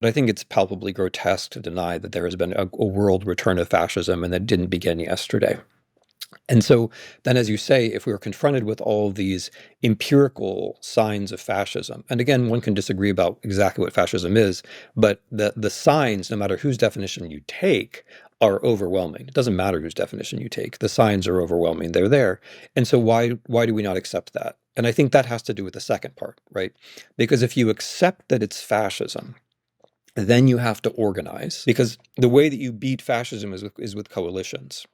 But I think it's palpably grotesque to deny that there has been a world return of fascism and that didn't begin yesterday. And so then, as you say, if we were confronted with all of these empirical signs of fascism, and again, one can disagree about exactly what fascism is, but the signs, no matter whose definition you take, are overwhelming. It doesn't matter whose definition you take. The signs are overwhelming. They're there. And so why do we not accept that? And I think that has to do with the second part, right? Because if you accept that it's fascism, then you have to organize, because the way that you beat fascism is with coalitions.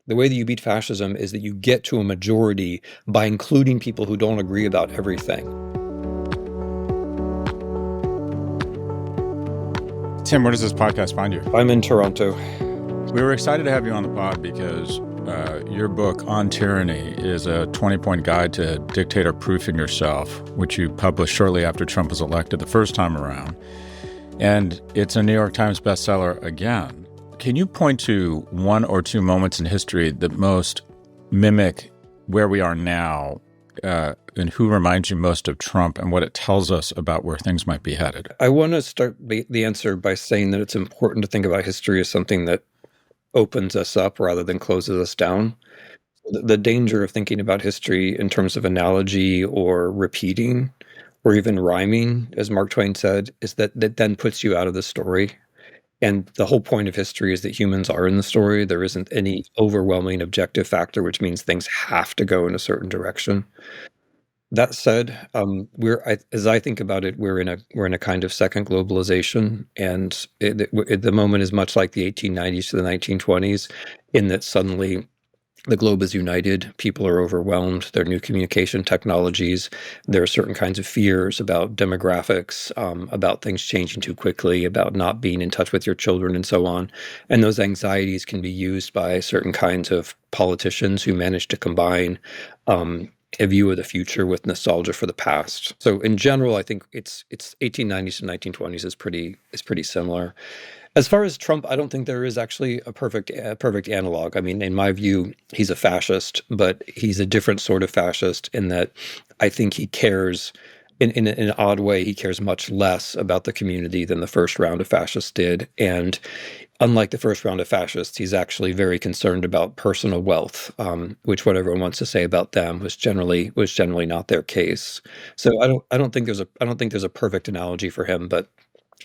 The way that you beat fascism is that you get to a majority by including people who don't agree about everything. Tim, where does this podcast find you? I'm in Toronto. We were excited to have you on the pod because your book on tyranny is a 20-point guide to dictator-proofing yourself, which you published shortly after Trump was elected the first time around. And it's a New York Times bestseller again. Can you point to one or two moments in history that most mimic where we are now, and who reminds you most of Trump and what it tells us about where things might be headed? I want to start the answer by saying that it's important to think about history as something that opens us up rather than closes us down. The danger of thinking about history in terms of analogy or repeating or even rhyming, as Mark Twain said, is that then puts you out of the story. And the whole point of history is that humans are in the story. There isn't any overwhelming objective factor, which means things have to go in a certain direction. That said, as I think about it, we're in a kind of second globalization, and the moment is much like the 1890s to the 1920s, in that suddenly the globe is united. People are overwhelmed. There are new communication technologies. There are certain kinds of fears about demographics, about things changing too quickly, about not being in touch with your children, and so on. And those anxieties can be used by certain kinds of politicians who manage to combine a view of the future with nostalgia for the past. So in general, I think it's 1890s to 1920s is pretty similar. As far as Trump, I don't think there is actually a perfect analog. I mean, in my view, he's a fascist, but he's a different sort of fascist in that I think he cares, in an odd way, he cares much less about the community than the first round of fascists did. And unlike the first round of fascists, he's actually very concerned about personal wealth, which what everyone wants to say about them was generally not their case. So I don't think there's a perfect analogy for him, but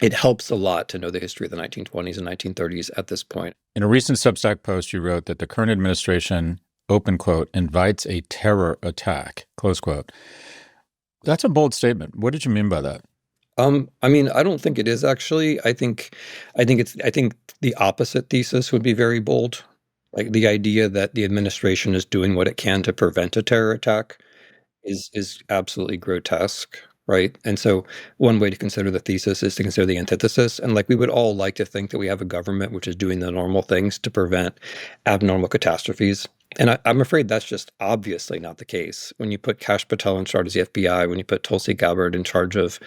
it helps a lot to know the history of the 1920s and 1930s at this point. In a recent Substack post, you wrote that the current administration, open quote, invites a terror attack, close quote. That's a bold statement. What did you mean by that? I mean, I don't think it is actually. I think the opposite thesis would be very bold. Like the idea that the administration is doing what it can to prevent a terror attack is absolutely grotesque, right? And so one way to consider the thesis is to consider the antithesis. And like we would all like to think that we have a government which is doing the normal things to prevent abnormal catastrophes. And I'm afraid that's just obviously not the case. When you put Kash Patel in charge of the FBI, when you put Tulsi Gabbard in charge of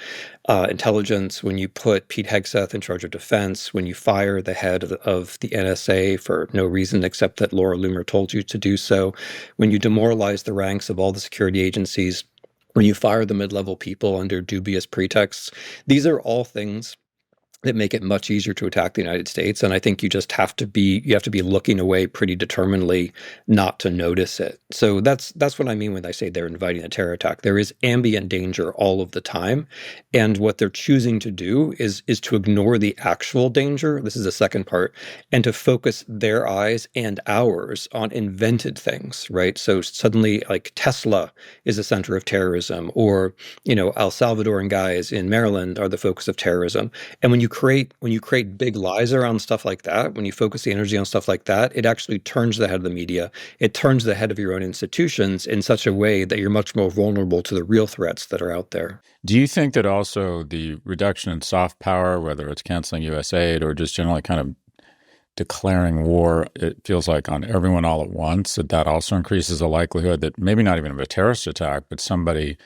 intelligence, when you put Pete Hegseth in charge of defense, when you fire the head of the NSA for no reason except that Laura Loomer told you to do so, when you demoralize the ranks of all the security agencies, when you fire the mid-level people under dubious pretexts, these are all things that make it much easier to attack the United States. And I think you just have to be looking away pretty determinedly not to notice it. So that's what I mean when I say they're inviting a terror attack. There is ambient danger all of the time. And what they're choosing to do is to ignore the actual danger. This is the second part, and to focus their eyes and ours on invented things, right? So suddenly like Tesla is the center of terrorism, or, El Salvadoran guys in Maryland are the focus of terrorism. And when you create big lies around stuff like that, when you focus the energy on stuff like that, it actually turns the head of the media. It turns the head of your own institutions in such a way that you're much more vulnerable to the real threats that are out there. Do you think that also the reduction in soft power, whether it's canceling U.S. aid or just generally kind of declaring war, it feels like on everyone all at once, that also increases the likelihood that maybe not even of a terrorist attack, but somebody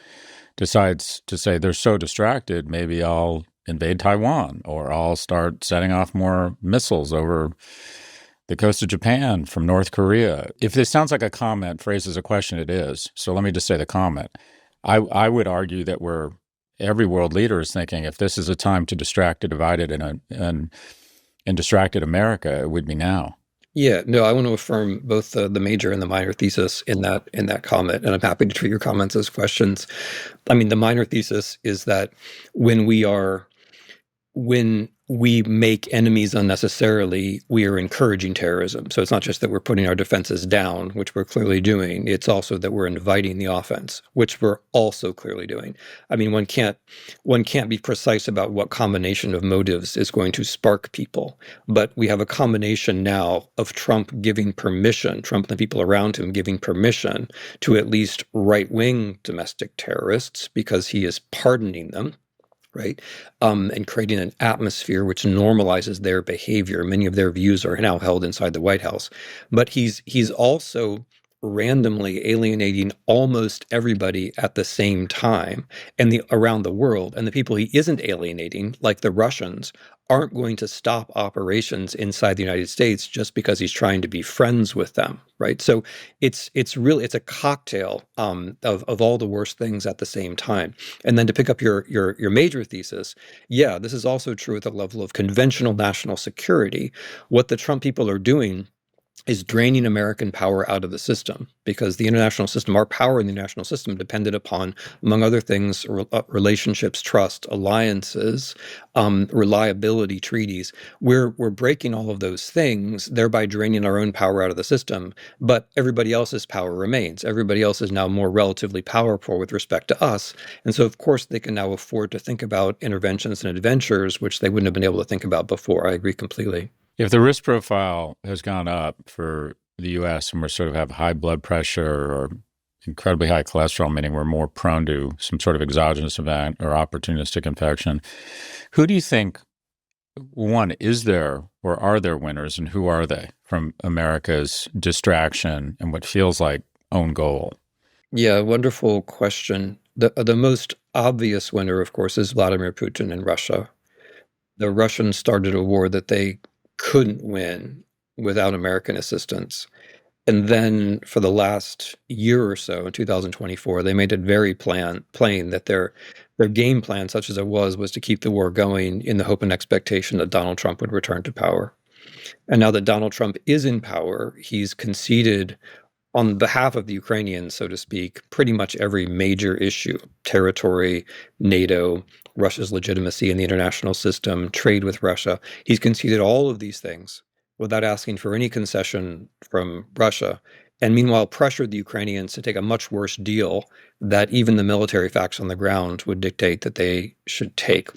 decides to say they're so distracted, maybe I'll invade Taiwan, or I'll start setting off more missiles over the coast of Japan from North Korea. If this sounds like a comment phrased as a question, it is. So let me just say the comment. I would argue that we're every world leader is thinking, if this is a time to distract a divided and distracted America, it would be now. Yeah, no, I want to affirm both the major and the minor thesis in that comment, and I'm happy to treat your comments as questions. I mean, the minor thesis is that when we are when we make enemies unnecessarily, we are encouraging terrorism. So it's not just that we're putting our defenses down, which we're clearly doing. It's also that we're inviting the offense, which we're also clearly doing. I mean, one can't be precise about what combination of motives is going to spark people, but we have a combination now of Trump giving permission, Trump and the people around him giving permission to at least right-wing domestic terrorists because he is pardoning them, right? And creating an atmosphere which normalizes their behavior. Many of their views are now held inside the White House, but he's also randomly alienating almost everybody at the same time and the around the world. And the people he isn't alienating, like the Russians, aren't going to stop operations inside the United States just because he's trying to be friends with them, right? So it's a cocktail of all the worst things at the same time. And then to pick up your major thesis, yeah, this is also true at the level of conventional national security. What the Trump people are doing is draining American power out of the system because the international system, our power in the international system depended upon, among other things, relationships, trust, alliances, reliability, treaties. We're breaking all of those things, thereby draining our own power out of the system. But everybody else's power remains. Everybody else is now more relatively powerful with respect to us. And so, of course, they can now afford to think about interventions and adventures, which they wouldn't have been able to think about before. I agree completely. If the risk profile has gone up for the U.S. and we're sort of have high blood pressure or incredibly high cholesterol, meaning we're more prone to some sort of exogenous event or opportunistic infection, who do you think, one, is there or are there winners, and who are they from America's distraction and what feels like own goal? Yeah, wonderful question. The most obvious winner, of course, is Vladimir Putin in Russia. The Russians started a war that they couldn't win without American assistance. And then for the last year or so, in 2024, they made it very plain that their game plan, such as it was to keep the war going in the hope and expectation that Donald Trump would return to power. And now that Donald Trump is in power, he's conceded on behalf of the Ukrainians, so to speak, pretty much every major issue: territory, NATO, Russia's legitimacy in the international system, trade with Russia. He's conceded all of these things without asking for any concession from Russia. And meanwhile, pressured the Ukrainians to take a much worse deal that even the military facts on the ground would dictate that they should take.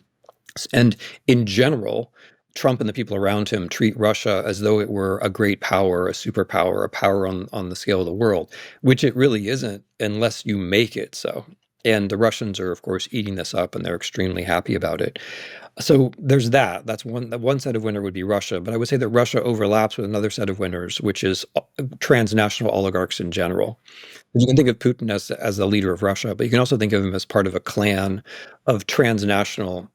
And in general, Trump and the people around him treat Russia as though it were a great power, a superpower, a power on the scale of the world, which it really isn't unless you make it so. And the Russians are, of course, eating this up, and they're extremely happy about it. So there's that. That's one set of winner would be Russia. But I would say that Russia overlaps with another set of winners, which is transnational oligarchs in general. You can think of Putin as the leader of Russia, but you can also think of him as part of a clan of transnational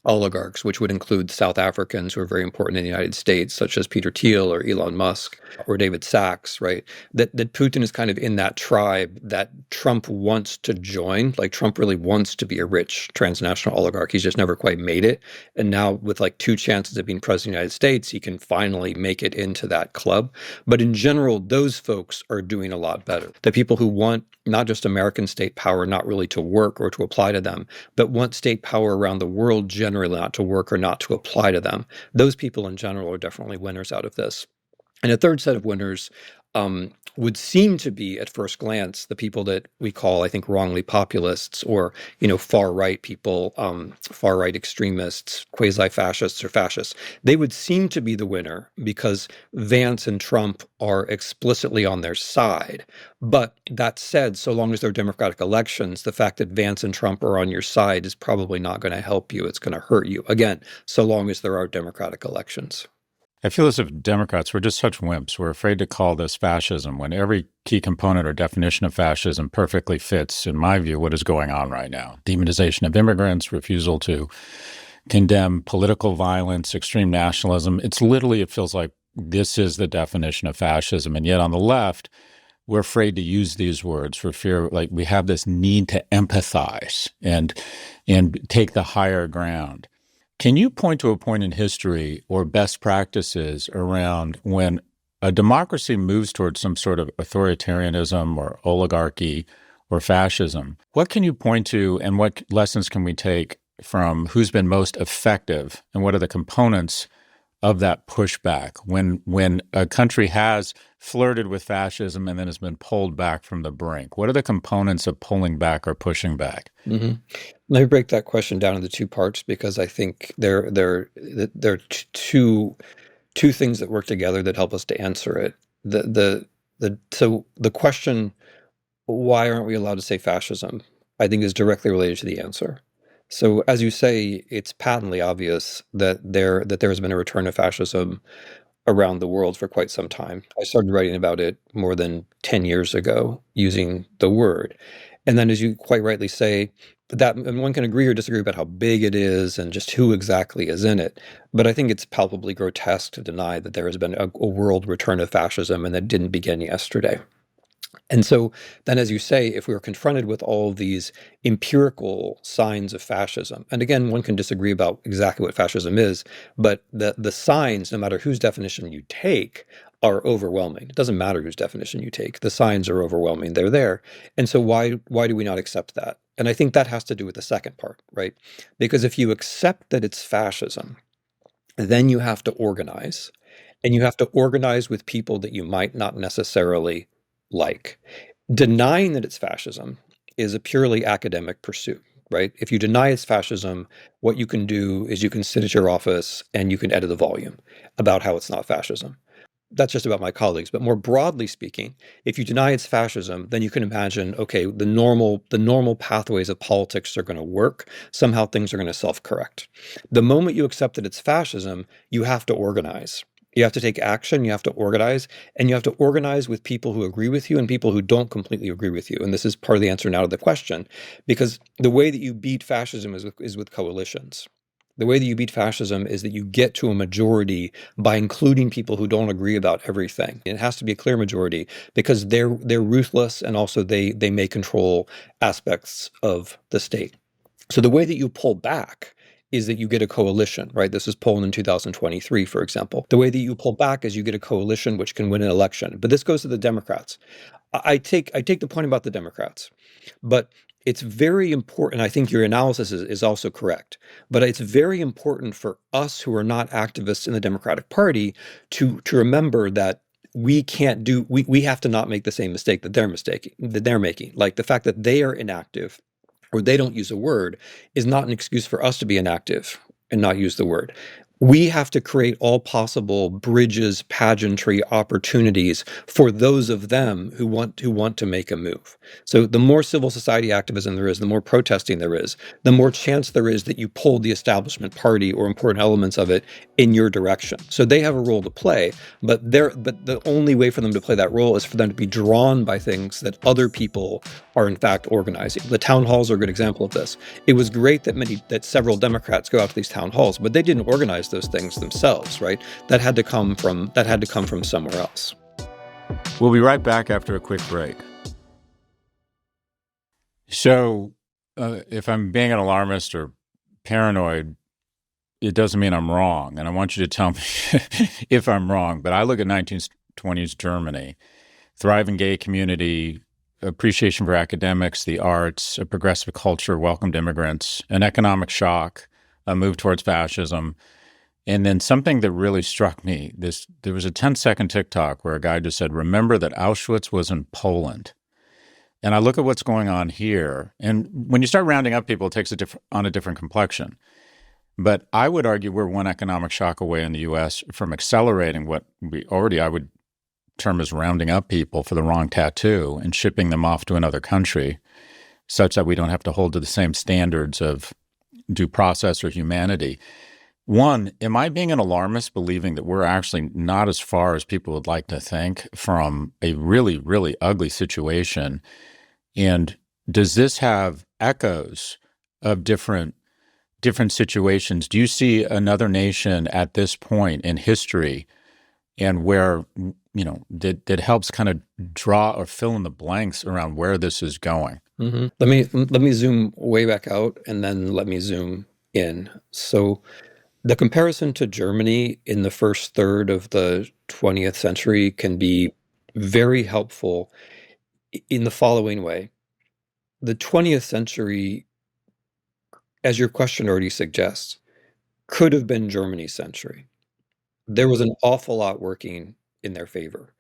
oligarchs, which would include South Africans who are very important in the United States, such as Peter Thiel or Elon Musk or David Sachs, right? That Putin is kind of in that tribe that Trump wants to join. Like Trump really wants to be a rich transnational oligarch. He's just never quite made it. And now with like two chances of being president of the United States, he can finally make it into that club. But in general, those folks are doing a lot better. The people who want not just American state power not really to work or to apply to them, but want state power around the world generally not to work or not to apply to them. Those people in general are definitely winners out of this. And a third set of winners would seem to be, at first glance, the people that we call, I think, wrongly populists or, far right people, far right extremists, quasi-fascists or fascists. They would seem to be the winner because Vance and Trump are explicitly on their side. But that said, so long as they're Democratic elections, the fact that Vance and Trump are on your side is probably not going to help you. It's going to hurt you. Again, so long as there are Democratic elections. I feel as if Democrats, we're just such wimps. We're afraid to call this fascism when every key component or definition of fascism perfectly fits, in my view, what is going on right now. Demonization of immigrants, refusal to condemn political violence, extreme nationalism. It feels like this is the definition of fascism. And yet on the left, we're afraid to use these words for fear, like we have this need to empathize and take the higher ground. Can you point to a point in history or best practices around when a democracy moves towards some sort of authoritarianism or oligarchy or fascism? What can you point to, and what lessons can we take from who's been most effective, and what are the components of that pushback when a country has flirted with fascism and then has been pulled back from the brink? What are the components of pulling back or pushing back? Hmm. Let me break that question down into two parts because I think there are two things that work together that help us to answer it. So the question, why aren't we allowed to say fascism, I think is directly related to the answer. So as you say, it's patently obvious that there has been a return of fascism around the world for quite some time. I started writing about it more than 10 years ago using the word. And then, as you quite rightly say, that and one can agree or disagree about how big it is and just who exactly is in it. But I think it's palpably grotesque to deny that there has been a world return of fascism and that didn't begin yesterday. And so then, as you say, if we were confronted with all of these empirical signs of fascism, and again, one can disagree about exactly what fascism is, but the signs, no matter whose definition you take, are overwhelming. It doesn't matter whose definition you take. The signs are overwhelming. They're there. And so why do we not accept that? And I think that has to do with the second part, right? Because if you accept that it's fascism, then you have to organize, and you have to organize with people that you might not necessarily like. Denying that it's fascism is a purely academic pursuit, right? If you deny it's fascism, what you can do is you can sit at your office and you can edit a volume about how it's not fascism. That's just about my colleagues, but more broadly speaking, if you deny it's fascism, then you can imagine, okay, the normal pathways of politics are going to work. Somehow things are going to self-correct. The moment you accept that it's fascism, you have to organize. You have to take action, you have to organize, and you have to organize with people who agree with you and people who don't completely agree with you. And this is part of the answer now to the question, because the way that you beat fascism is with coalitions. The way that you beat fascism is that you get to a majority by including people who don't agree about everything. It has to be a clear majority because they're ruthless, and also they may control aspects of the state. So the way that you pull back is that you get a coalition, right? This is Poland in 2023, for example. The way that you pull back is you get a coalition which can win an election. But this goes to the Democrats. I take the point about the Democrats, but it's very important. I think your analysis is also correct, but it's very important for us who are not activists in the Democratic Party to remember that we have to not make the same mistake that they're making. Like the fact that they are inactive or they don't use a word is not an excuse for us to be inactive and not use the word. We have to create all possible bridges, pageantry, opportunities for those of them who want to make a move. So the more civil society activism there is, the more protesting there is, the more chance there is that you pull the establishment party or important elements of it in your direction. So they have a role to play, but the only way for them to play that role is for them to be drawn by things that other people are in fact organizing. The town halls are a good example of this. It was great that several Democrats go out to these town halls, but they didn't organize those things themselves, right? That had to come from somewhere else. We'll be right back after a quick break. So, if I'm being an alarmist or paranoid, it doesn't mean I'm wrong. And I want you to tell me if I'm wrong. But I look at 1920s Germany, thriving gay community, appreciation for academics, the arts, a progressive culture, welcomed immigrants, an economic shock, a move towards fascism. And then something that really struck me, there was a 10-second TikTok where a guy just said, remember that Auschwitz was in Poland. And I look at what's going on here. And when you start rounding up people, it takes on a different complexion. But I would argue we're one economic shock away in the U.S. from accelerating what I would term as rounding up people for the wrong tattoo and shipping them off to another country such that we don't have to hold to the same standards of due process or humanity. One, am I being an alarmist believing that we're actually not as far as people would like to think from a really, really ugly situation? And does this have echoes of different situations? Do you see another nation at this point in history and where, that helps kind of draw or fill in the blanks around where this is going. Let me zoom way back out and then let me zoom in. So the comparison to Germany in the first third of the 20th century can be very helpful in the following way. The 20th century, as your question already suggests, could have been Germany's century. There was an awful lot working in their favor.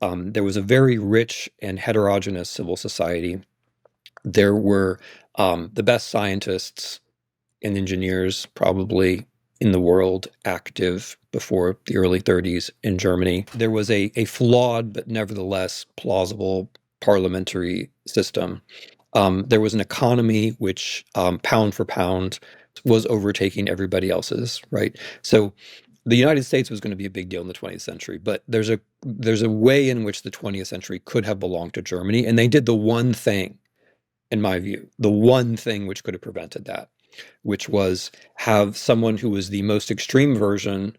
There was a very rich and heterogeneous civil society. There were the best scientists and engineers probably in the world active before the early 30s in Germany. There was a flawed but nevertheless plausible parliamentary system. There was an economy which, pound for pound, was overtaking everybody else's, right? So the United States was going to be a big deal in the 20th century, but there's a way in which the 20th century could have belonged to Germany, and they did the one thing, in my view, the one thing which could have prevented that, which was have someone who was the most extreme version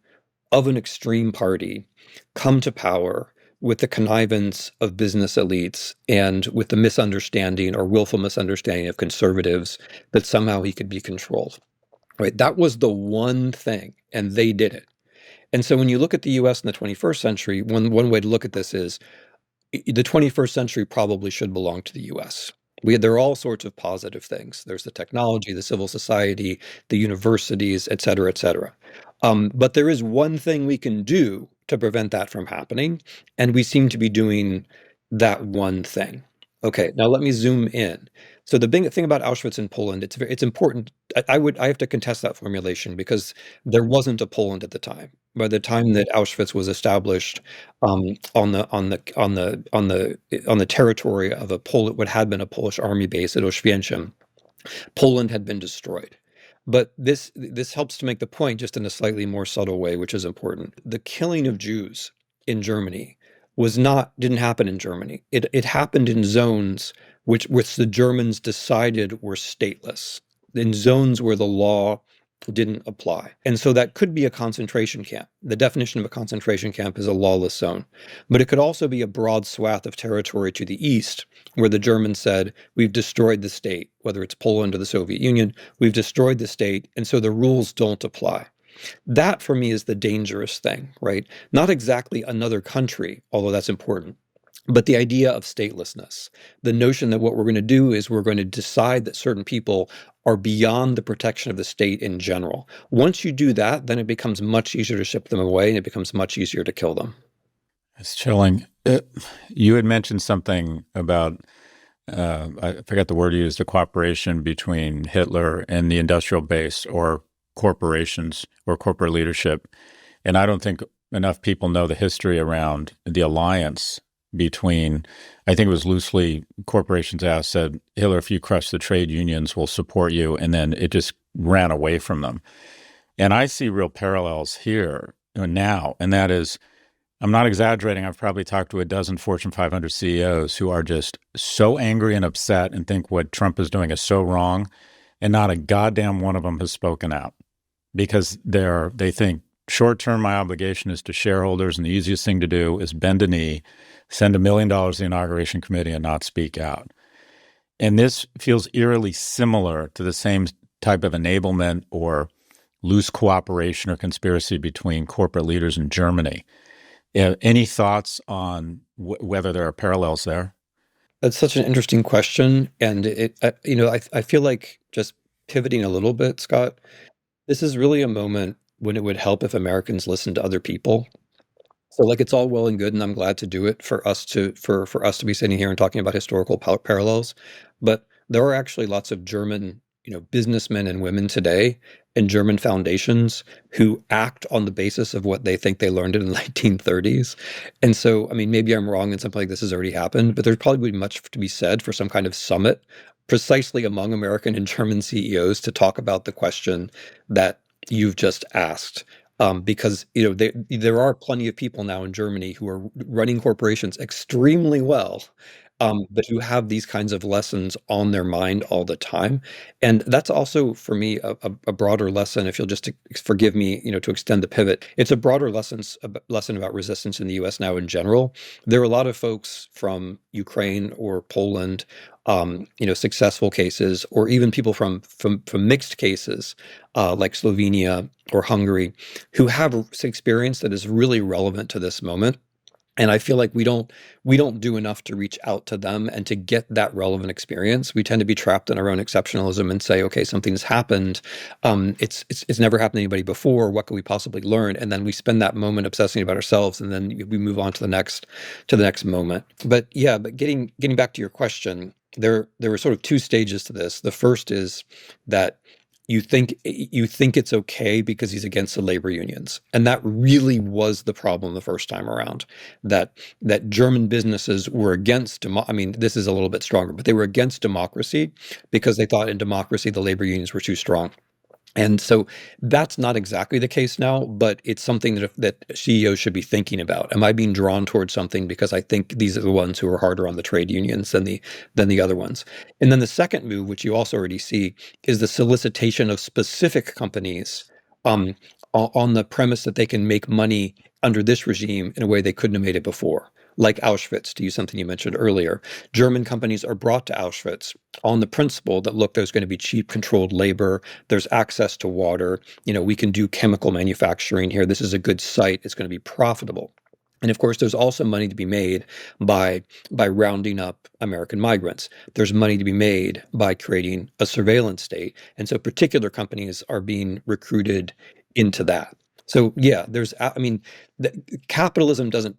of an extreme party come to power with the connivance of business elites and with the misunderstanding or willful misunderstanding of conservatives that somehow he could be controlled. Right? That was the one thing, and they did it. And so when you look at the US in the 21st century, one way to look at this is the 21st century probably should belong to the US. There are all sorts of positive things. There's the technology, the civil society, the universities, et cetera, et cetera. But there is one thing we can do to prevent that from happening, and we seem to be doing that one thing. Okay, now let me zoom in. So the big thing about Auschwitz in Poland, it's important. I have to contest that formulation because there wasn't a Poland at the time. By the time that Auschwitz was established, on the territory of what had been a Polish army base at Oświęcim, Poland had been destroyed. But this helps to make the point just in a slightly more subtle way, which is important. The killing of Jews in Germany didn't happen in Germany. It happened in zones which the Germans decided were stateless, in zones where the law didn't apply. And so that could be a concentration camp. The definition of a concentration camp is a lawless zone. But it could also be a broad swath of territory to the east where the Germans said, we've destroyed the state, whether it's Poland or the Soviet Union, we've destroyed the state, and so the rules don't apply. That for me is the dangerous thing, right? Not exactly another country, although that's important, but the idea of statelessness, the notion that what we're going to do is we're going to decide that certain people are beyond the protection of the state in general. Once you do that, then it becomes much easier to ship them away and it becomes much easier to kill them. It's chilling. You had mentioned something about, I forgot the word you used, the cooperation between Hitler and the industrial base or corporations or corporate leadership. And I don't think enough people know the history around the alliance between, I think it was loosely, corporations asked, said, Hitler, if you crush the trade unions, we'll support you. And then it just ran away from them. And I see real parallels here now. And that is, I'm not exaggerating. I've probably talked to a dozen Fortune 500 CEOs who are just so angry and upset and think what Trump is doing is so wrong. And not a goddamn one of them has spoken out because they think short-term, my obligation is to shareholders, and the easiest thing to do is bend a knee, send $1 million to the inauguration committee, and not speak out. And this feels eerily similar to the same type of enablement or loose cooperation or conspiracy between corporate leaders in Germany. Any thoughts on whether there are parallels there? That's such an interesting question, and I feel like just pivoting a little bit, Scott. This is really a moment when it would help if Americans listened to other people. So, like, it's all well and good, and I'm glad to do it for us to be sitting here and talking about historical parallels. But there are actually lots of German, businessmen and women today in German foundations who act on the basis of what they think they learned in the 1930s. And so, I mean, maybe I'm wrong and something like this has already happened, but there's probably much to be said for some kind of summit precisely among American and German CEOs to talk about the question that you've just asked. Because there are plenty of people now in Germany who are running corporations extremely well, but who have these kinds of lessons on their mind all the time. And that's also for me a broader lesson. If you'll just forgive me, to extend the pivot, it's a broader lesson about resistance in the U.S. now in general. There are a lot of folks from Ukraine or Poland, successful cases, or even people from mixed cases, like Slovenia or Hungary, who have experience that is really relevant to this moment. And I feel like we don't do enough to reach out to them and to get that relevant experience. We tend to be trapped in our own exceptionalism and say, okay, something's happened. It's never happened to anybody before. What could we possibly learn? And then we spend that moment obsessing about ourselves, and then we move on to the next moment. But yeah, but getting back to your question, there were sort of two stages to this. The first is that you think it's okay because he's against the labor unions, and that really was the problem the first time around. That German businesses were against I mean, this is a little bit stronger, but they were against democracy because they thought in democracy the labor unions were too strong. And so that's not exactly the case now, but it's something that CEOs should be thinking about. Am I being drawn towards something because I think these are the ones who are harder on the trade unions than the other ones? And then the second move, which you also already see, is the solicitation of specific companies, um, on the premise that they can make money under this regime in a way they couldn't have made it before. Like Auschwitz, to use something you mentioned earlier. German companies are brought to Auschwitz on the principle that, look, there's going to be cheap controlled labor, there's access to water, we can do chemical manufacturing here, this is a good site, it's going to be profitable. And of course, there's also money to be made by rounding up American migrants. There's money to be made by creating a surveillance state. And so particular companies are being recruited into that. So yeah, I mean, capitalism doesn't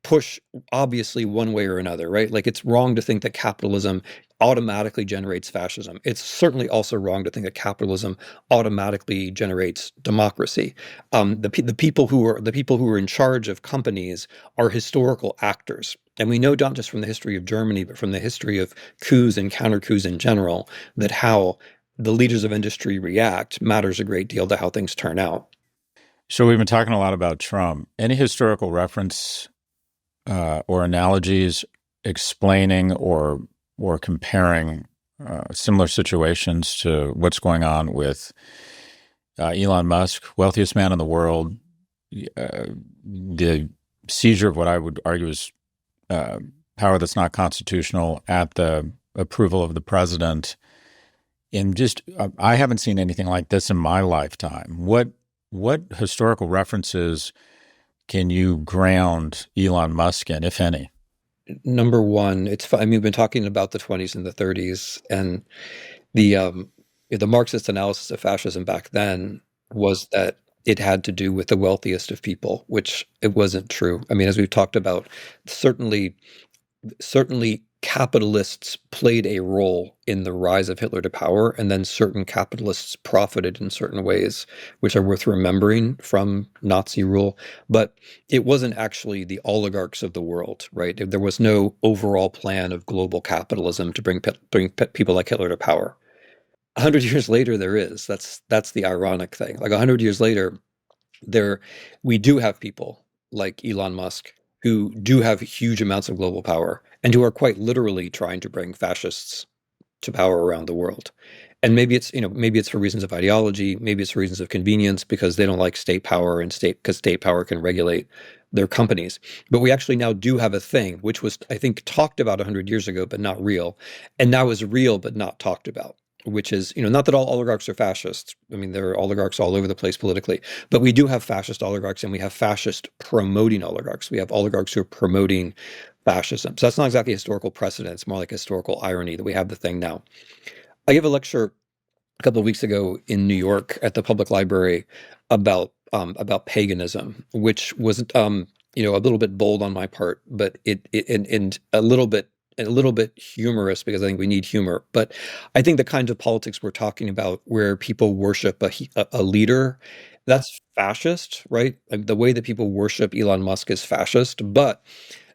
push obviously one way or another, right? Like, it's wrong to think that capitalism automatically generates fascism. It's certainly also wrong to think that capitalism automatically generates democracy. The people who are in charge of companies are historical actors. And we know, not just from the history of Germany, but from the history of coups and counter coups in general, that how the leaders of industry react matters a great deal to how things turn out. So we've been talking a lot about Trump. Any historical reference or analogies explaining or comparing similar situations to what's going on with Elon Musk, wealthiest man in the world, the seizure of what I would argue is power that's not constitutional at the approval of the president. And just, I haven't seen anything like this in my lifetime. What historical references can you ground Elon Musk in, if any? Number one, I mean, we've been talking about the 20s and the 30s, and the Marxist analysis of fascism back then was that it had to do with the wealthiest of people, which it wasn't true. I mean, as we've talked about, certainly capitalists played a role in the rise of Hitler to power, and then certain capitalists profited in certain ways, which are worth remembering from Nazi rule. But it wasn't actually the oligarchs of the world, right? There was no overall plan of global capitalism to bring people like Hitler to power. 100 years later, there is. That's the ironic thing. Like 100 years later, there we do have people like Elon Musk who do have huge amounts of global power and who are quite literally trying to bring fascists to power around the world. And maybe it's for reasons of ideology, maybe it's for reasons of convenience because they don't like state power because state power can regulate their companies. But we actually now do have a thing which was, I think, talked about 100 years ago but not real, and now is real but not talked about, which is, not that all oligarchs are fascists. I mean, there are oligarchs all over the place politically, but we do have fascist oligarchs, and we have fascist promoting oligarchs. We have oligarchs who are promoting fascism. So that's not exactly historical precedent. It's more like historical irony that we have the thing now. I gave a lecture a couple of weeks ago in New York at the public library about paganism, which was a little bit bold on my part, but and a little bit humorous because I think we need humor. But I think the kinds of politics we're talking about, where people worship a leader, that's fascist, right? Like, the way that people worship Elon Musk is fascist, but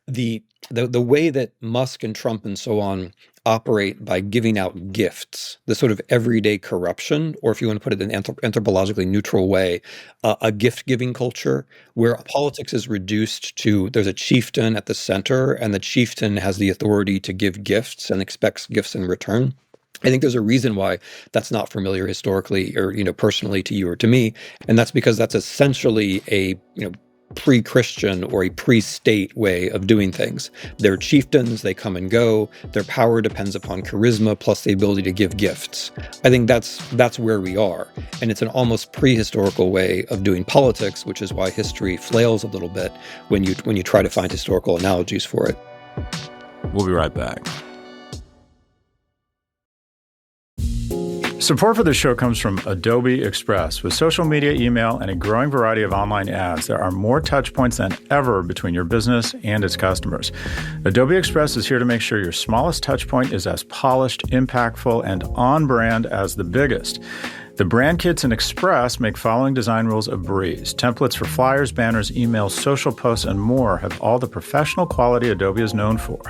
the the way that Musk and Trump and so on operate by giving out gifts, the sort of everyday corruption, or if you want to put it in an anthropologically neutral way, a gift-giving culture where politics is reduced to there's a chieftain at the center, and the chieftain has the authority to give gifts and expects gifts in return. I think there's a reason why that's not familiar historically or, personally to you or to me. And that's because that's essentially a, pre-Christian or a pre-state way of doing things. They're chieftains, they come and go, their power depends upon charisma plus the ability to give gifts. I think that's where we are. And it's an almost prehistorical way of doing politics, which is why history flails a little bit when you try to find historical analogies for it. We'll be right back. Support for the show comes from Adobe Express. With social media, email, and a growing variety of online ads, there are more touch points than ever between your business and its customers. Adobe Express is here to make sure your smallest touch point is as polished, impactful, and on brand as the biggest. The brand kits in Express make following design rules a breeze. Templates for flyers, banners, emails, social posts, and more have all the professional quality Adobe is known for.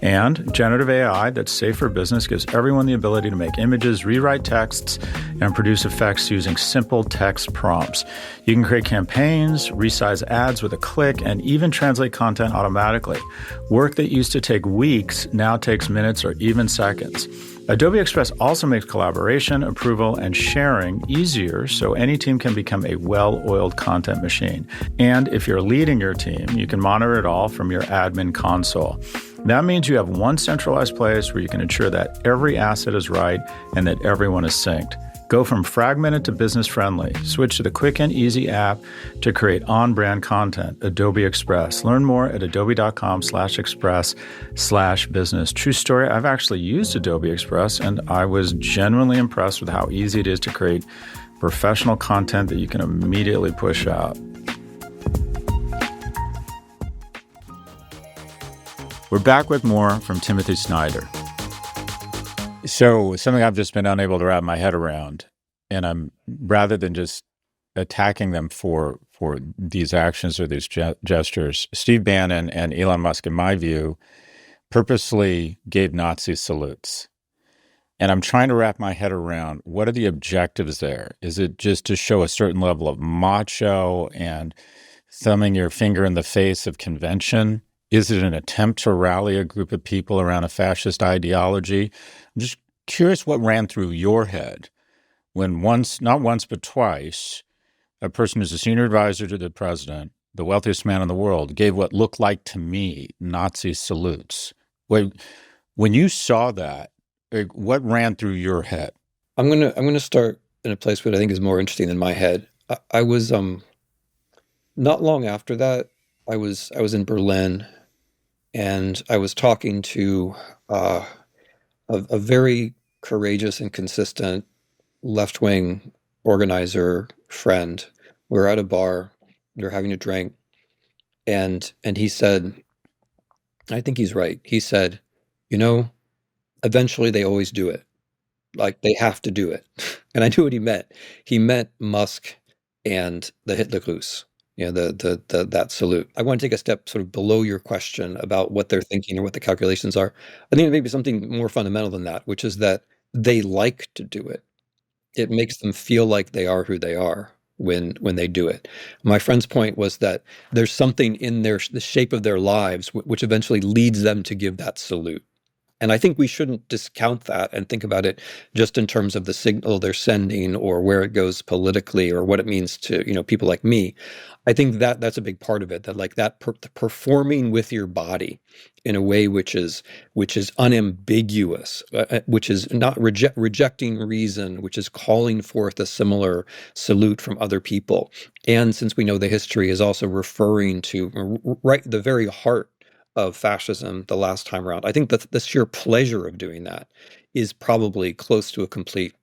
And generative AI that's safe for business gives everyone the ability to make images, rewrite texts, and produce effects using simple text prompts. You can create campaigns, resize ads with a click, and even translate content automatically. Work that used to take weeks now takes minutes or even seconds. Adobe Express also makes collaboration, approval, and sharing easier so any team can become a well-oiled content machine. And if you're leading your team, you can monitor it all from your admin console. That means you have one centralized place where you can ensure that every asset is right and that everyone is synced. Go from fragmented to business-friendly. Switch to the quick and easy app to create on-brand content, Adobe Express. Learn more at adobe.com/express/business. True story, I've actually used Adobe Express, and I was genuinely impressed with how easy it is to create professional content that you can immediately push out. We're back with more from Timothy Snyder. So something I've just been unable to wrap my head around, and I'm rather than just attacking them for these actions or these gestures, Steve Bannon and Elon Musk, in my view, purposely gave Nazi salutes. And I'm trying to wrap my head around what are the objectives there? Is it just to show a certain level of macho and thumbing your finger in the face of convention? Is it an attempt to rally a group of people around a fascist ideology? I'm just curious what ran through your head when not once, but twice, a person who's a senior advisor to the president, the wealthiest man in the world, gave what looked like to me Nazi salutes. When you saw that, what ran through your head? I'm gonna start in a place where I think is more interesting than my head. I was not long after that, I was in Berlin, and I was talking to a very courageous and consistent left-wing organizer friend. We were at a bar, we were having a drink, and he said, I think he's right. He said, eventually they always do it. Like they have to do it. And I knew what he meant. He meant Musk and the Hitlergruß, that salute. I want to take a step sort of below your question about what they're thinking or what the calculations are. I think it may be something more fundamental than that, which is that they like to do it. It makes them feel like they are who they are when they do it. My friend's point was that there's something in the shape of their lives which eventually leads them to give that salute. And I think we shouldn't discount that and think about it just in terms of the signal they're sending or where it goes politically or what it means to, people like me. I think that that's a big part of it, that like that performing with your body in a way which is unambiguous, which is not rejecting reason, which is calling forth a similar salute from other people. And since we know the history is also referring to right the very heart of fascism the last time around. I think that the sheer pleasure of doing that is probably close to a complete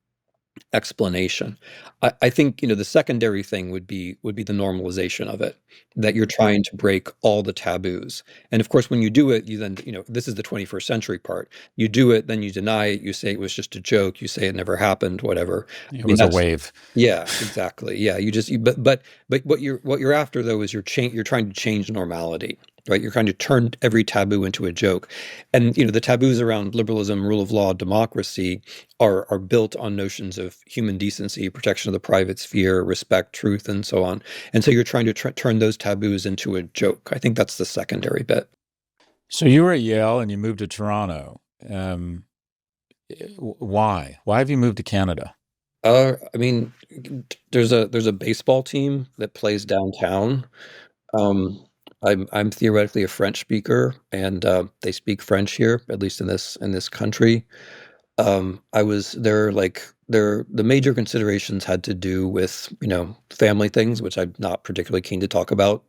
explanation. I think, the secondary thing would be the normalization of it, that you're trying to break all the taboos. And of course, when you do it, you then, this is the 21st century part. You do it, then you deny it, you say it was just a joke, you say it never happened, whatever. It was a wave. Yeah, exactly. Yeah, but what you're after though is you're trying to change normality. right? You're trying to turn every taboo into a joke. And the taboos around liberalism, rule of law, democracy are built on notions of human decency, protection of the private sphere, respect, truth, and so on. And so you're trying to turn those taboos into a joke. I think that's the secondary bit. So you were at Yale and you moved to Toronto. Why? Why have you moved to Canada? I mean, there's a baseball team that plays downtown. Um, I'm theoretically a French speaker, and they speak French here, at least in this country. I was there, like the major considerations had to do with family things, which I'm not particularly keen to talk about.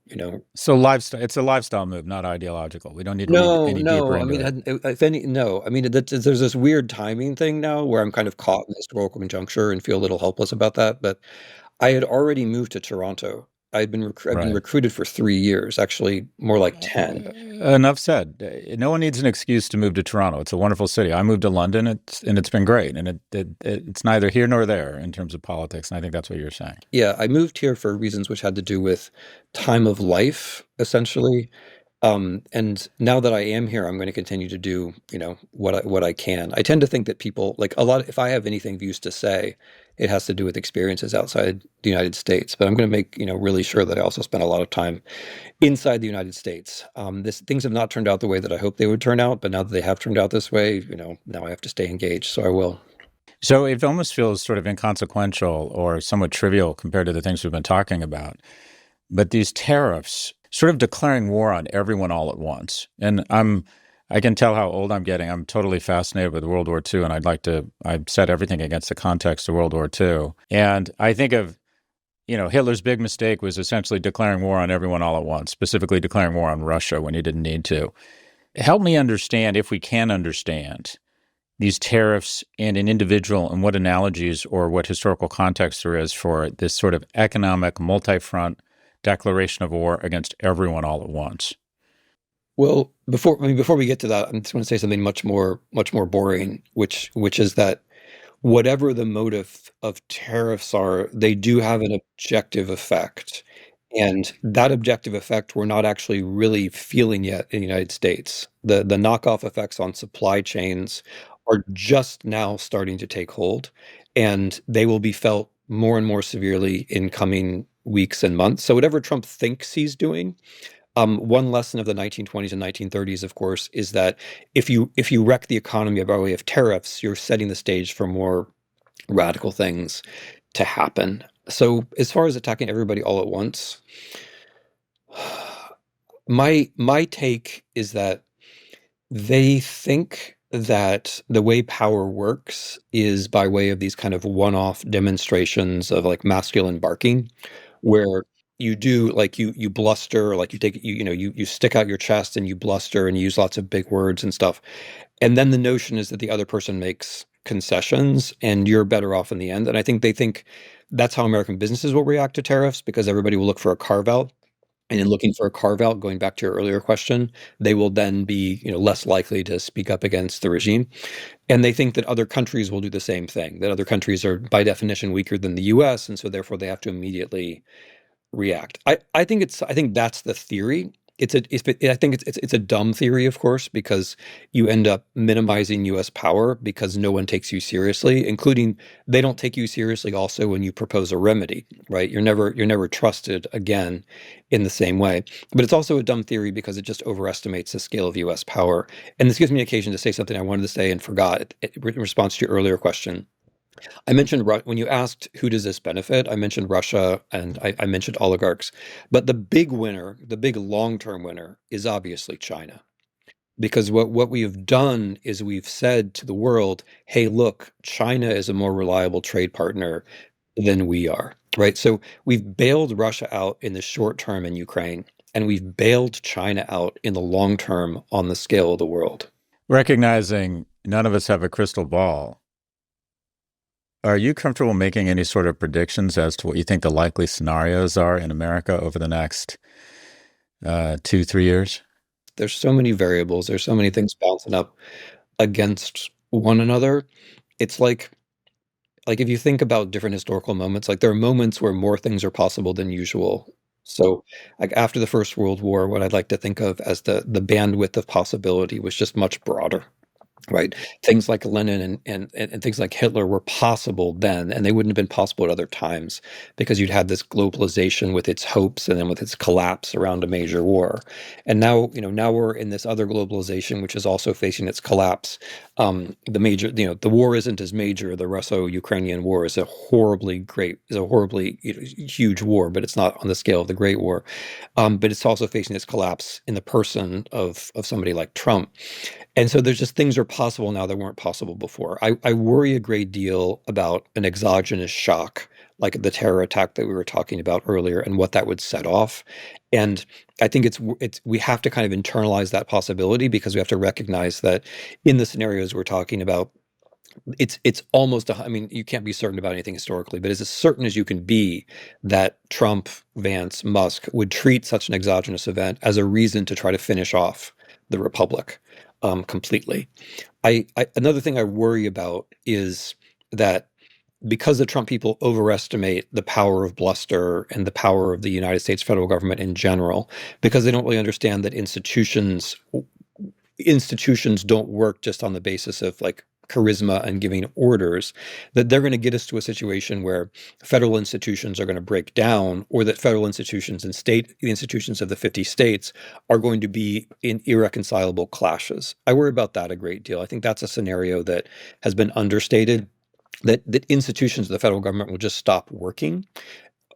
So lifestyle, it's a lifestyle move, not ideological. We don't need to read No, any deeper no. I into mean, it. if any, no. I mean, there's this weird timing thing now where I'm kind of caught in this historical conjuncture and feel a little helpless about that. But I had already moved to Toronto. I've been Right. recruited for 3 years, actually more like 10. Enough said. No one needs an excuse to move to Toronto. It's a wonderful city. I moved to London, and it's been great. And it's neither here nor there in terms of politics. And I think that's what you're saying. Yeah, I moved here for reasons which had to do with time of life, essentially. And now that I am here, I'm going to continue to do, what I can. I tend to think that people like a lot. If I have anything views to say, it has to do with experiences outside the United States. But I'm going to make, really sure that I also spend a lot of time inside the United States. This things have not turned out the way that I hoped they would turn out, but now that they have turned out this way, now I have to stay engaged. So I will. So it almost feels sort of inconsequential or somewhat trivial compared to the things we've been talking about. But these tariffs sort of declaring war on everyone all at once. And I can tell how old I'm getting. I'm totally fascinated with World War II, and I set everything against the context of World War II. And I think of, Hitler's big mistake was essentially declaring war on everyone all at once, specifically declaring war on Russia when he didn't need to. Help me understand, if we can understand, these tariffs and an individual and what analogies or what historical context there is for this sort of economic multi-front declaration of war against everyone all at once. Well, before we get to that, I'm just going to say something much more boring, which is that whatever the motive of tariffs are, they do have an objective effect. And that objective effect we're not actually really feeling yet in the United States. The knockoff effects on supply chains are just now starting to take hold, and they will be felt more and more severely in coming weeks and months. So whatever Trump thinks he's doing, one lesson of the 1920s and 1930s, of course, is that if you wreck the economy by way of tariffs, you're setting the stage for more radical things to happen. So as far as attacking everybody all at once, my take is that they think that the way power works is by way of these kind of one-off demonstrations of like masculine barking, where you do like you bluster, like you take you stick out your chest and you bluster and you use lots of big words and stuff. And then the notion is that the other person makes concessions and you're better off in the end. And I think they think that's how American businesses will react to tariffs because everybody will look for a carve out. And in looking for a carve out, going back to your earlier question, they will then be, less likely to speak up against the regime. And they think that other countries will do the same thing, that other countries are by definition weaker than the US, and so therefore they have to immediately react. I think that's the theory. I think it's a dumb theory, of course, because you end up minimizing U.S. power because no one takes you seriously, including they don't take you seriously also when you propose a remedy, right? You're never trusted again in the same way. But it's also a dumb theory because it just overestimates the scale of U.S. power. And this gives me occasion to say something I wanted to say and forgot in response to your earlier question. I mentioned when you asked who does this benefit, I mentioned Russia and I mentioned oligarchs. But the big winner, the big long-term winner is obviously China. Because what we have done is we've said to the world, hey, look, China is a more reliable trade partner than we are, right? So we've bailed Russia out in the short term in Ukraine, and we've bailed China out in the long term on the scale of the world. Recognizing none of us have a crystal ball, are you comfortable making any sort of predictions as to what you think the likely scenarios are in America over the next 2, 3 years? There's so many variables, there's so many things bouncing up against one another. It's like if you think about different historical moments, like there are moments where more things are possible than usual. So, like after the First World War, what I'd like to think of as the bandwidth of possibility was just much broader. Right? Things like Lenin and things like Hitler were possible then, and they wouldn't have been possible at other times because you'd had this globalization with its hopes and then with its collapse around a major war. And now, now we're in this other globalization, which is also facing its collapse. The war isn't as major. The Russo-Ukrainian war is a horribly huge war, but it's not on the scale of the Great War. But it's also facing its collapse in the person of somebody like Trump. And so there's just things are possible now that weren't possible before. I worry a great deal about an exogenous shock, like the terror attack that we were talking about earlier, and what that would set off. And I think it's we have to kind of internalize that possibility because we have to recognize that in the scenarios we're talking about, it's almost I mean, you can't be certain about anything historically, but it's as certain as you can be that Trump, Vance, Musk would treat such an exogenous event as a reason to try to finish off the republic completely. Another thing I worry about is that because the Trump people overestimate the power of bluster and the power of the United States federal government in general, because they don't really understand that institutions don't work just on the basis of like charisma and giving orders, that they're going to get us to a situation where federal institutions are going to break down, or that federal institutions and the institutions of the 50 states are going to be in irreconcilable clashes. I worry about that a great deal. I think that's a scenario that has been understated, that institutions of the federal government will just stop working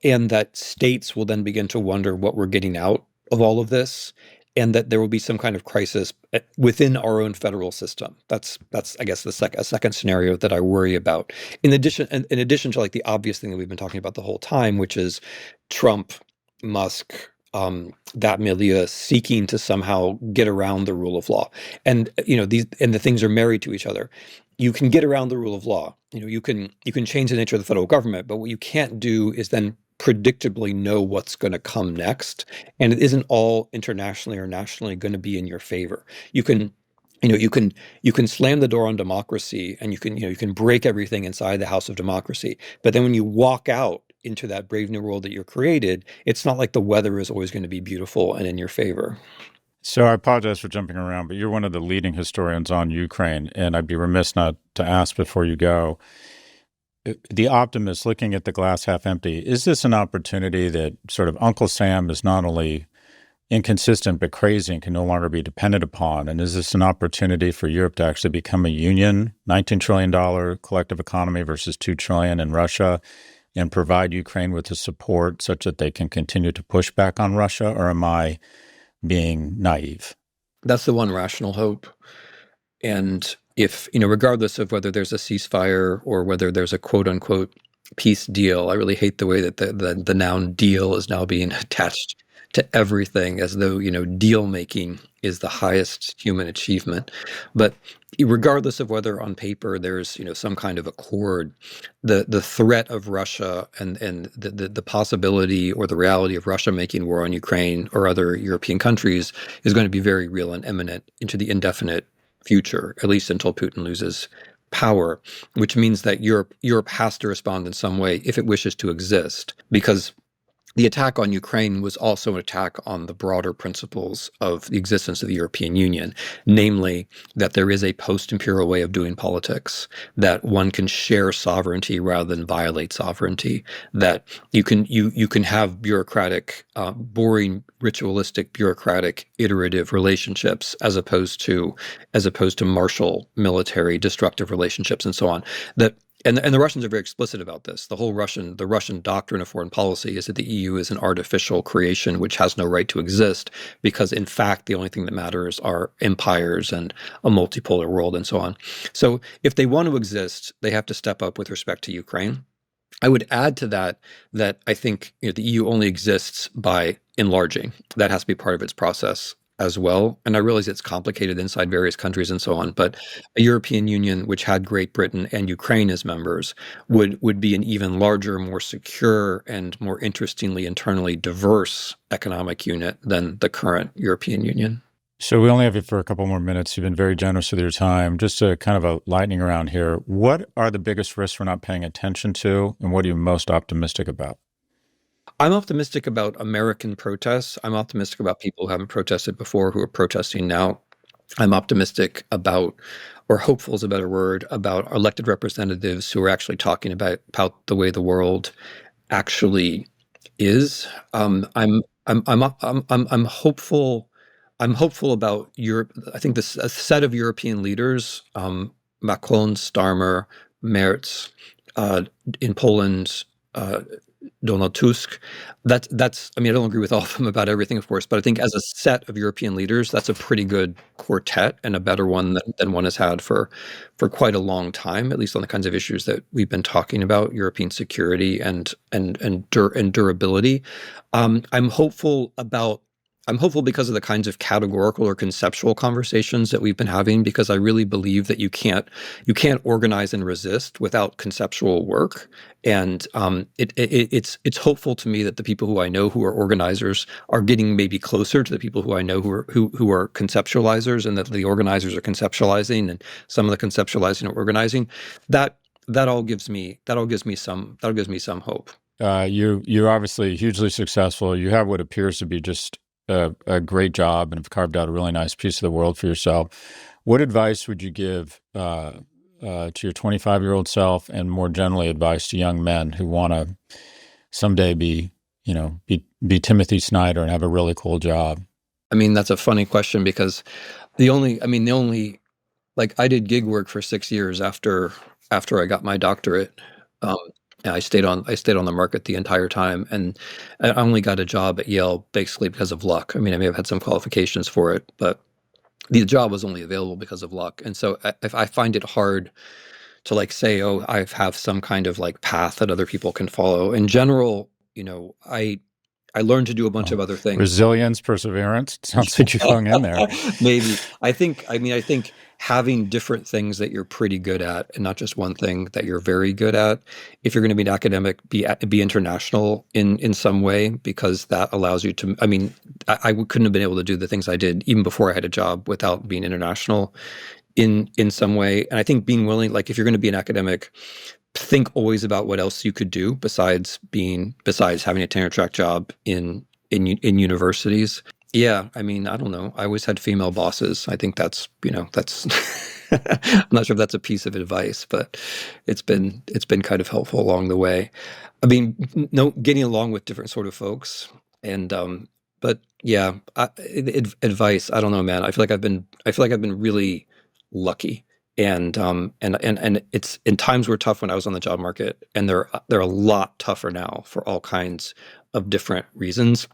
and that states will then begin to wonder what we're getting out of all of this, and that there will be some kind of crisis within our own federal system. That's I guess a second scenario that I worry about. In addition to like the obvious thing that we've been talking about the whole time, which is Trump, Musk, that milieu seeking to somehow get around the rule of law, and the things are married to each other. You can get around the rule of law. You can change the nature of the federal government, but what you can't do is then predictably know what's going to come next, and it isn't all internationally or nationally going to be in your favor. You can you can slam the door on democracy, and you can break everything inside the house of democracy, but then when you walk out into that brave new world that you're created, it's not like the weather is always going to be beautiful and in your favor. So I apologize for jumping around, but you're one of the leading historians on Ukraine, and I'd be remiss not to ask before you go. The optimist looking at the glass half empty, is this an opportunity that sort of Uncle Sam is not only inconsistent but crazy and can no longer be depended upon? And is this an opportunity for Europe to actually become a union, $19 trillion collective economy versus $2 trillion in Russia, and provide Ukraine with the support such that they can continue to push back on Russia? Or am I being naive? That's the one rational hope. And if, regardless of whether there's a ceasefire or whether there's a quote unquote peace deal, I really hate the way that the noun deal is now being attached to everything as though, deal making is the highest human achievement. But regardless of whether on paper there's, some kind of accord, the threat of Russia and the possibility or the reality of Russia making war on Ukraine or other European countries is going to be very real and imminent into the indefinite future, at least until Putin loses power, which means that Europe has to respond in some way if it wishes to exist, because the attack on Ukraine was also an attack on the broader principles of the existence of the European Union, namely that there is a post-imperial way of doing politics, that one can share sovereignty rather than violate sovereignty, that you can have bureaucratic, boring, ritualistic, bureaucratic, iterative relationships as opposed to martial, military, destructive relationships, and so on. And the Russians are very explicit about this. The Russian doctrine of foreign policy is that the EU is an artificial creation which has no right to exist, because in fact the only thing that matters are empires and a multipolar world and so on. So if they want to exist, they have to step up with respect to Ukraine. I would add to that I think the EU only exists by enlarging. That has to be part of its process as well. And I realize it's complicated inside various countries and so on, but a European Union which had Great Britain and Ukraine as members would be an even larger, more secure, and more interestingly internally diverse economic unit than the current European Union. So we only have you for a couple more minutes. You've been very generous with your time. Just a kind of a lightning round here. What are the biggest risks we're not paying attention to, and what are you most optimistic about? I'm optimistic about American protests. I'm optimistic about people who haven't protested before who are protesting now. I'm optimistic about, or hopeful is a better word, about elected representatives who are actually talking about the way the world actually is. I'm hopeful. I'm hopeful about Europe. I think this a set of European leaders, Macron, Starmer, Merz, uh, in Poland, uh, Donald Tusk. That's. I mean, I don't agree with all of them about everything, of course, but I think as a set of European leaders, that's a pretty good quartet and a better one than one has had for quite a long time, at least on the kinds of issues that we've been talking about, European security and durability. I'm hopeful about. I'm hopeful because of the kinds of categorical or conceptual conversations that we've been having, because I really believe that you can't organize and resist without conceptual work. And it's hopeful to me that the people who I know who are organizers are getting maybe closer to the people who I know who are conceptualizers, and that the organizers are conceptualizing, and some of the conceptualizing are organizing. That that all gives me some hope. You're obviously hugely successful. You have what appears to be just a great job and have carved out a really nice piece of the world for yourself. What advice would you give to your 25-year-old self, and more generally advice to young men who want to someday be Timothy Snyder and have a really cool job? I mean, that's a funny question because the only like I did gig work for 6 years after I got my doctorate. Um, and I stayed on the market the entire time, and I only got a job at Yale basically because of luck. I mean, I may have had some qualifications for it, but the job was only available because of luck. And so I find it hard to like say, oh, I have some kind of like path that other people can follow. In general, I learned to do a bunch Oh, of other things. resilience, perseverance. Sounds like you hung in there. Maybe. I think having different things that you're pretty good at and not just one thing that you're very good at. If you're going to be an academic, be international in some way, because that allows you to. I mean, I couldn't have been able to do the things I did even before I had a job without being international in some way. And I think being willing, like if you're going to be an academic, think always about what else you could do besides having a tenure track job in universities. Yeah, I mean, I don't know. I always had female bosses. I think that's I'm not sure if that's a piece of advice, but it's been kind of helpful along the way. I mean, no, getting along with different sort of folks, and but yeah, advice. I don't know, man. I feel like I've been really lucky, and it's in times were tough when I was on the job market, and they're a lot tougher now for all kinds of different reasons.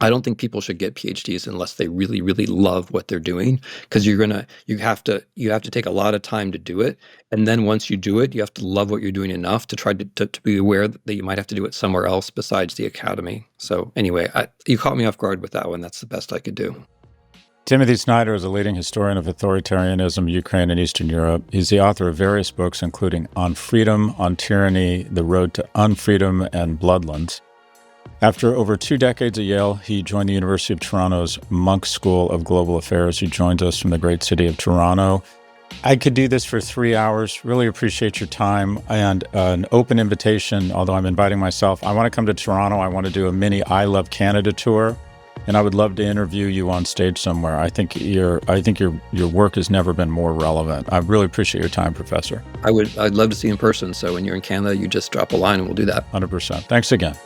I don't think people should get PhDs unless they really, really love what they're doing, because you have to take a lot of time to do it, and then once you do it, you have to love what you're doing enough to try to be aware that you might have to do it somewhere else besides the academy. So anyway, you caught me off guard with that one. That's the best I could do. Timothy Snyder is a leading historian of authoritarianism, Ukraine, and Eastern Europe. He's the author of various books, including On Freedom, On Tyranny, The Road to Unfreedom, and Bloodlands. After over 2 decades at Yale, he joined the University of Toronto's Monk School of Global Affairs. He joins us from the great city of Toronto. I could do this for 3 hours. Really appreciate your time, and an open invitation, although I'm inviting myself. I want to come to Toronto. I want to do a mini I Love Canada tour, and I would love to interview you on stage somewhere. I think your work has never been more relevant. I really appreciate your time, Professor. I'd love to see you in person. So when you're in Canada, you just drop a line and we'll do that. 100%. Thanks again.